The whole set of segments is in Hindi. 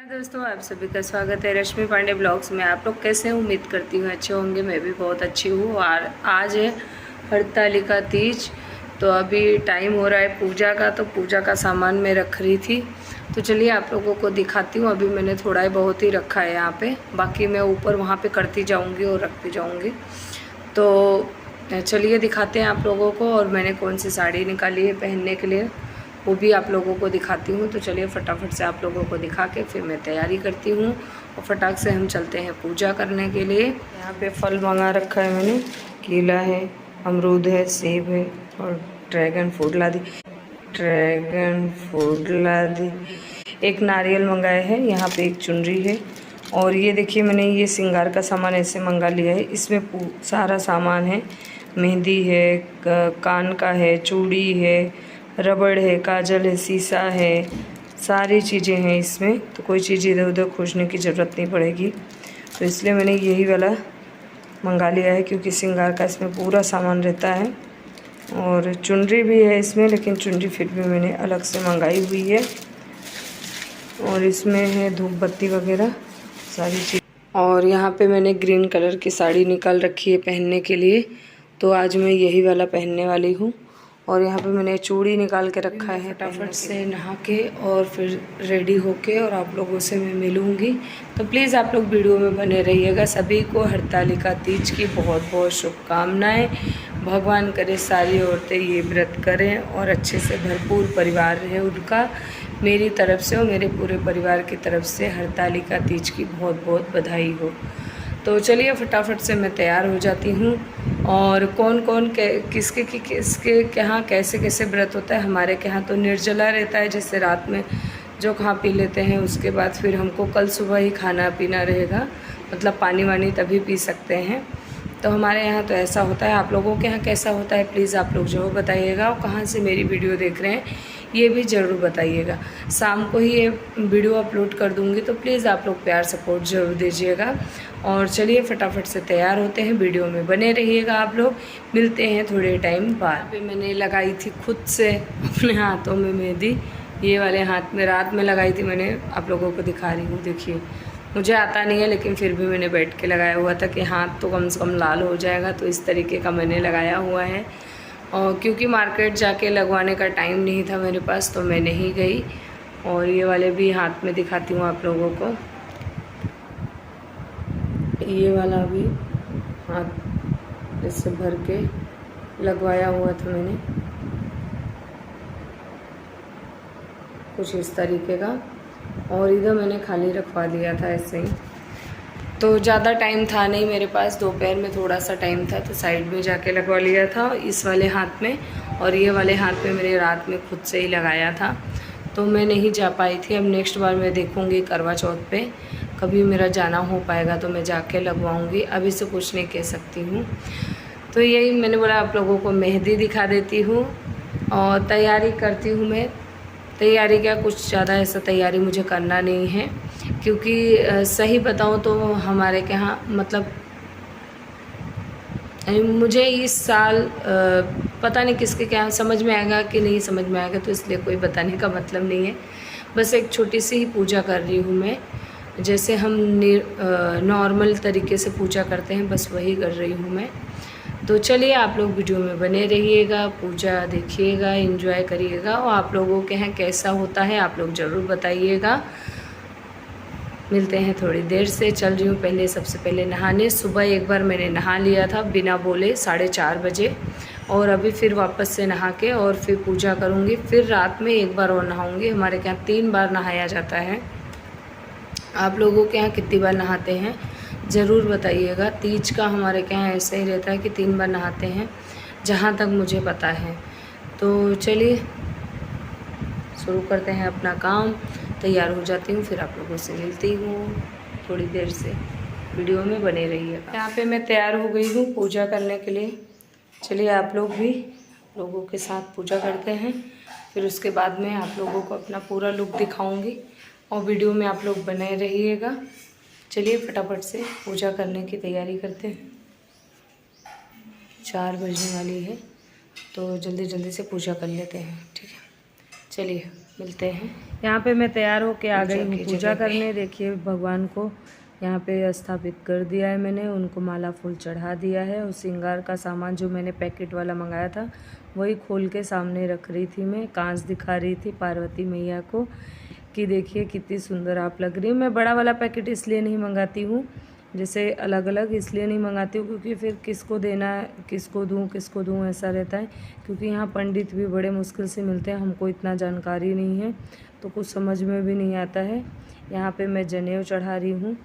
दोस्तों, आप सभी का स्वागत है रश्मि पांडे ब्लॉग्स में। आप लोग कैसे हैं? उम्मीद करती हूँ अच्छे होंगे। मैं भी बहुत अच्छी हूँ। और आज है हरतालिका तीज, तो अभी टाइम हो रहा है पूजा का। तो पूजा का सामान मैं रख रही थी, तो चलिए आप लोगों को दिखाती हूँ। अभी मैंने थोड़ा ही बहुत ही रखा है यहाँ पे, बाकी मैं ऊपर वहाँ पे करती जाऊँगी और रखती जाऊँगी। तो चलिए दिखाते हैं आप लोगों को। और मैंने कौन सी साड़ी निकाली है पहनने के लिए, वो भी आप लोगों को दिखाती हूँ। तो चलिए फटाफट से आप लोगों को दिखा के फिर मैं तैयारी करती हूँ और फटाक से हम चलते हैं पूजा करने के लिए। यहाँ पे फल मंगा रखा है मैंने, केला है, अमरूद है, सेब है और ड्रैगन फ्रूट ला दी। एक नारियल मंगाए है, यहाँ पे एक चुनरी है। और ये देखिए मैंने ये श्रृंगार का सामान ऐसे मंगा लिया है। इसमें सारा सामान है, मेहंदी है, कान का है, चूड़ी है, रबड़ है, काजल है, शीशा है, सारी चीज़ें हैं इसमें। तो कोई चीज़ इधर उधर खोजने की ज़रूरत नहीं पड़ेगी। तो इसलिए मैंने यही वाला मंगा लिया है, क्योंकि श्रृंगार का इसमें पूरा सामान रहता है। और चुनरी भी है इसमें, लेकिन चुनरी फिर भी मैंने अलग से मंगाई हुई है। और इसमें है धूप बत्ती वगैरह सारी चीज़। और यहाँ पे मैंने ग्रीन कलर की साड़ी निकाल रखी है पहनने के लिए, तो आज मैं यही वाला पहनने वाली हूँ। और यहाँ पे मैंने चूड़ी निकाल के रखा है। फटाफट से नहा के और फिर रेडी होके और आप लोगों से मैं मिलूँगी। तो प्लीज़ आप लोग वीडियो में बने रहिएगा। सभी को हरतालिका तीज की बहुत बहुत शुभकामनाएं। भगवान करे सारी औरतें ये व्रत करें और अच्छे से भरपूर परिवार रहे उनका। मेरी तरफ से और मेरे पूरे परिवार की तरफ से हरतालिका तीज की बहुत बहुत बधाई हो। तो चलिए फटाफट से मैं तैयार हो जाती हूँ। और कौन कौन किसके यहाँ कैसे कैसे व्रत होता है। हमारे के यहाँ तो निर्जला रहता है, जैसे रात में जो खा पी लेते हैं उसके बाद फिर हमको कल सुबह ही खाना पीना रहेगा, मतलब पानी वानी तभी पी सकते हैं। तो हमारे यहाँ तो ऐसा होता है। आप लोगों के यहाँ कैसा होता है प्लीज़ आप लोग ज़रूर बताइएगा। और कहाँ से मेरी वीडियो देख रहे हैं ये भी ज़रूर बताइएगा। शाम को ही ये वीडियो अपलोड कर दूँगी, तो प्लीज़ आप लोग प्यार सपोर्ट ज़रूर दीजिएगा। और चलिए फटाफट से तैयार होते हैं, वीडियो में बने रहिएगा आप लोग। मिलते हैं थोड़े टाइम बाद। पे मैंने लगाई थी खुद से अपने हाथों में मेहंदी, ये वाले हाथ में रात में लगाई थी मैंने। आप लोगों को दिखा रही हूँ, देखिए। मुझे आता नहीं है, लेकिन फिर भी मैंने बैठ के लगाया हुआ था कि हाथ तो कम से कम लाल हो जाएगा। तो इस तरीके का मैंने लगाया हुआ है। और क्योंकि मार्केट जाके लगवाने का टाइम नहीं था मेरे पास, तो मैं नहीं गई। और ये वाले भी हाथ में दिखाती हूँ आप लोगों को। ये वाला भी हाथ इससे भर के लगवाया हुआ था मैंने, कुछ इस तरीके का। और इधर मैंने खाली रखवा दिया था ऐसे ही। तो ज़्यादा टाइम था नहीं मेरे पास, दोपहर में थोड़ा सा टाइम था, तो साइड में जाके लगवा लिया था इस वाले हाथ में। और ये वाले हाथ में मैंने रात में खुद से ही लगाया था, तो मैं नहीं जा पाई थी। अब नेक्स्ट बार मैं देखूँगी करवा चौथ पे कभी मेरा जाना हो पाएगा तो मैं जाके लगवाऊँगी। अभी से कुछ नहीं कह सकती हूँ। तो यही मैंने बोला आप लोगों को मेहंदी दिखा देती हूँ और तैयारी करती हूँ मैं। तैयारी क्या, कुछ ज़्यादा ऐसा तैयारी मुझे करना नहीं है, क्योंकि सही बताऊँ तो हमारे के यहाँ मतलब मुझे इस साल पता नहीं किसके क्या समझ में आएगा कि नहीं समझ में आएगा, तो इसलिए कोई बताने का मतलब नहीं है। बस एक छोटी सी ही पूजा कर रही हूँ मैं, जैसे हम नॉर्मल तरीके से पूजा करते हैं, बस वही कर रही हूँ मैं। तो चलिए आप लोग वीडियो में बने रहिएगा, पूजा देखिएगा, एंजॉय करिएगा। और आप लोगों के यहाँ कैसा होता है आप लोग ज़रूर बताइएगा। मिलते हैं थोड़ी देर से। चल रही हूँ पहले, सबसे पहले नहाने। सुबह एक बार मैंने नहा लिया था बिना बोले 4:30 बजे, और अभी फिर वापस से नहा के और फिर पूजा करूँगी। फिर रात में एक बार और नहाऊँगी। हमारे यहाँ 3 बार नहाया जाता है। आप लोगों के यहाँ कितनी बार नहाते हैं ज़रूर बताइएगा। तीज का हमारे यहाँ ऐसा ही रहता है कि 3 बार नहाते हैं, जहाँ तक मुझे पता है। तो चलिए शुरू करते हैं अपना काम। तैयार हो जाती हूँ, फिर आप लोगों से मिलती हूँ थोड़ी देर से। वीडियो में बने रहिएगा। यहाँ पे मैं तैयार हो गई हूँ पूजा करने के लिए। चलिए आप लोग भी लोगों के साथ पूजा करते हैं, फिर उसके बाद में आप लोगों को अपना पूरा लुक दिखाऊंगी और वीडियो में आप लोग बने रहिएगा। चलिए फटाफट से पूजा करने की तैयारी करते हैं। 4 बजने वाली है, तो जल्दी जल्दी से पूजा कर लेते हैं, ठीक है। चलिए। मिलते हैं। यहाँ पे मैं तैयार होके आ गई हूँ पूजा करने। देखिए भगवान को यहाँ पे स्थापित कर दिया है मैंने, उनको माला फूल चढ़ा दिया है और श्रृंगार का सामान जो मैंने पैकेट वाला मंगाया था वही खोल के सामने रख रही थी। मैं कांच दिखा रही थी पार्वती मैया को कि देखिए कितनी सुंदर आप लग रही हो। मैं बड़ा वाला पैकेट इसलिए नहीं मंगाती हूँ, जैसे अलग अलग इसलिए नहीं मंगाती हूँ क्योंकि फिर किसको देना है, किसको दूँ ऐसा रहता है। क्योंकि यहाँ पंडित भी बड़े मुश्किल से मिलते हैं, हमको इतना जानकारी नहीं है तो कुछ समझ में भी नहीं आता है। यहाँ पे मैं जनेऊ चढ़ा रही हूँ।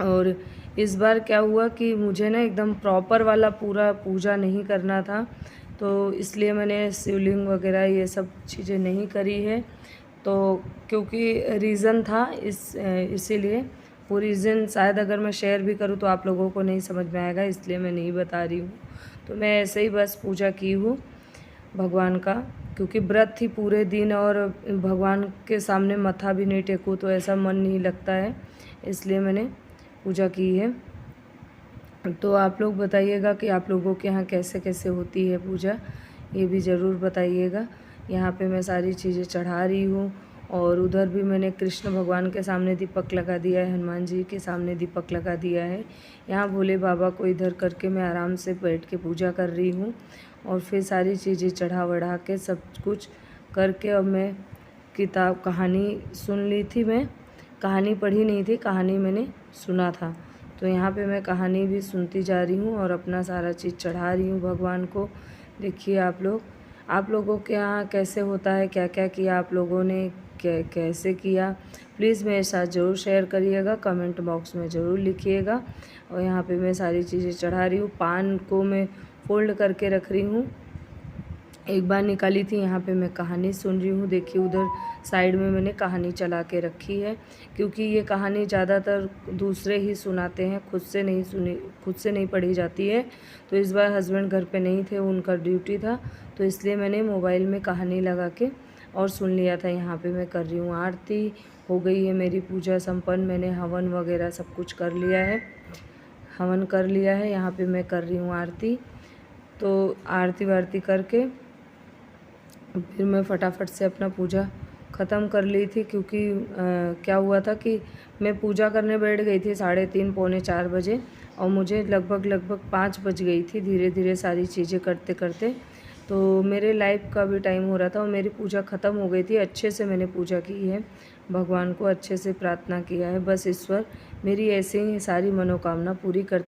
और इस बार क्या हुआ कि मुझे ना एकदम प्रॉपर वाला पूरा पूजा नहीं करना था, तो इसलिए मैंने शिवलिंग वगैरह ये सब चीज़ें नहीं करी है। तो क्योंकि रीज़न था इसीलिए वो रीज़न शायद अगर मैं शेयर भी करूँ तो आप लोगों को नहीं समझ में आएगा, इसलिए मैं नहीं बता रही हूँ। तो मैं ऐसे ही बस पूजा की हूँ भगवान का, क्योंकि व्रत थी पूरे दिन और भगवान के सामने मत्था भी नहीं टेकूँ तो ऐसा मन नहीं लगता है, इसलिए मैंने पूजा की है। तो आप लोग बताइएगा कि आप लोगों के यहाँ कैसे कैसे होती है पूजा, ये भी ज़रूर बताइएगा। यहाँ पे मैं सारी चीज़ें चढ़ा रही हूँ और उधर भी मैंने कृष्ण भगवान के सामने दीपक लगा दिया है, हनुमान जी के सामने दीपक लगा दिया है। यहाँ भोले बाबा को इधर करके मैं आराम से बैठ के पूजा कर रही हूँ और फिर सारी चीज़ें चढ़ा वढ़ा के सब कुछ करके अब मैं किताब कहानी सुन ली थी। मैं कहानी पढ़ी नहीं थी, कहानी मैंने सुना था। तो यहाँ पे मैं कहानी भी सुनती जा रही हूँ और अपना सारा चीज़ चढ़ा रही हूँ भगवान को। देखिए आप लोगों के यहाँ कैसे होता है, क्या क्या किया आप लोगों ने, कैसे किया, प्लीज़ मेरे साथ ज़रूर शेयर करिएगा, कमेंट बॉक्स में ज़रूर लिखिएगा। और यहाँ पे मैं सारी चीज़ें चढ़ा रही हूँ। पान को मैं फोल्ड करके रख रही हूँ, एक बार निकाली थी। यहाँ पे मैं कहानी सुन रही हूँ। देखिए उधर साइड में मैंने कहानी चला के रखी है, क्योंकि ये कहानी ज़्यादातर दूसरे ही सुनाते हैं, खुद से नहीं पढ़ी जाती है। तो इस बार हस्बैंड घर पे नहीं थे, उनका ड्यूटी था, तो इसलिए मैंने मोबाइल में कहानी लगा के और सुन लिया था। यहाँ पे मैं कर रही हूँ आरती। हो गई है मेरी पूजा संपन्न, मैंने हवन वगैरह सब कुछ कर लिया है, हवन कर लिया है। यहाँ पे मैं कर रही हूँ आरती। तो आरती वारती करके फिर मैं फटाफट से अपना पूजा ख़त्म कर ली थी, क्योंकि क्या हुआ था कि मैं पूजा करने बैठ गई थी 3:30 पौने 4 बजे और मुझे लगभग 5 बज गई थी धीरे धीरे सारी चीज़ें करते करते। तो मेरे लाइव का भी टाइम हो रहा था और मेरी पूजा ख़त्म हो गई थी। अच्छे से मैंने पूजा की है, भगवान को अच्छे से प्रार्थना किया है। बस ईश्वर मेरी ऐसे ही सारी मनोकामना पूरी कर